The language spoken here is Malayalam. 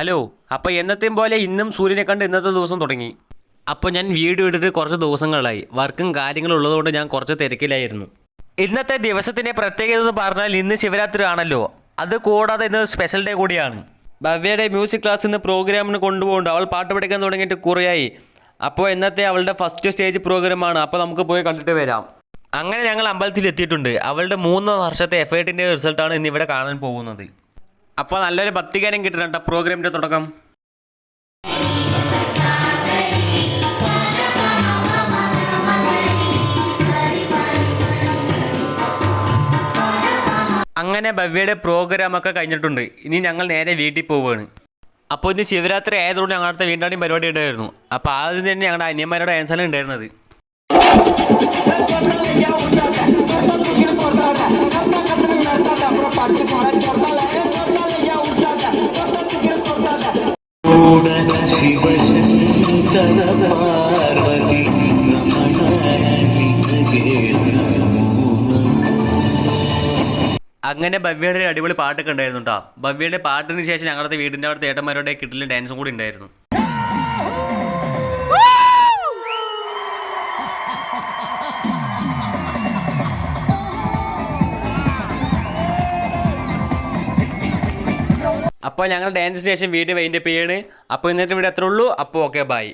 ഹലോ, അപ്പോൾ എന്നത്തെയും പോലെ ഇന്നും സൂര്യനെ കണ്ട് ഇന്നത്തെ ദിവസം തുടങ്ങി. അപ്പോൾ ഞാൻ വീഡിയോ ഇട്ടിട്ട് കുറച്ച് ദിവസങ്ങളായി. വർക്കും കാര്യങ്ങളും ഉള്ളതുകൊണ്ട് ഞാൻ കുറച്ച് തിരക്കിലായിരുന്നു. ഇന്നത്തെ ദിവസത്തിൻ്റെ പ്രത്യേകത എന്ന് പറഞ്ഞാൽ ഇന്ന് ശിവരാത്രി ആണല്ലോ. അത് കൂടാതെ ഇന്ന് സ്പെഷ്യൽ ഡേ കൂടിയാണ്. ഭവ്യയുടെ മ്യൂസിക് ക്ലാസ് ഇന്ന് പ്രോഗ്രാമിന് കൊണ്ടുപോകുന്നുണ്ട്. അവൾ പാട്ട് പഠിക്കാൻ തുടങ്ങിയിട്ട് കുറേയായി. അപ്പോൾ ഇന്നത്തെ അവളുടെ ഫസ്റ്റ് സ്റ്റേജ് പ്രോഗ്രാമാണ്. അപ്പോൾ നമുക്ക് പോയി കണ്ടിട്ട് വരാം. അങ്ങനെ ഞങ്ങൾ അമ്പലത്തിൽ എത്തിയിട്ടുണ്ട്. അവളുടെ 3 വർഷത്തെ എഫേർട്ടിൻ്റെ റിസൾട്ടാണ് ഇന്നിവിടെ കാണാൻ പോകുന്നത്. അപ്പോൾ നല്ലൊരു ഭക്തിഗാനം കിട്ടുന്നുണ്ട് പ്രോഗ്രാമിൻ്റെ തുടക്കം. അങ്ങനെ ഭവ്യയുടെ പ്രോഗ്രാമൊക്കെ കഴിഞ്ഞിട്ടുണ്ട്. ഇനി ഞങ്ങൾ നേരെ വീട്ടിൽ പോവുകയാണ്. അപ്പോൾ ഇന്ന് ശിവരാത്രി ആയതുകൊണ്ട് ഞങ്ങളുടെ വീണ്ടാടിയും പരിപാടി ഉണ്ടായിരുന്നു. അപ്പോൾ ആദ്യം തന്നെ ഞങ്ങളുടെ അനിയന്മാരുടെ ആൻസറാണ് ഉണ്ടായിരുന്നത്. അങ്ങനെ ഭവ്യയുടെ ഒരു അടിപൊളി പാട്ടൊക്കെ ഉണ്ടായിരുന്നു കേട്ടോ. ഭവ്യയുടെ പാട്ടിന് ശേഷം ഞങ്ങളുടെ വീടിൻ്റെ അവിടുത്തെ ഏട്ടന്മാരുടെ കിട്ടിലും ഡാൻസും കൂടി ഉണ്ടായിരുന്നു. അപ്പോൾ ഞങ്ങൾ ഡാൻസിന് ശേഷം വീഡിയോ വൈൻഡപ്പ് ചെയ്യാണ്. അപ്പോൾ ഇന്നത്തെ വീഡിയോ അത്രേ ഉള്ളൂ. അപ്പോൾ ഓക്കെ, ബൈ.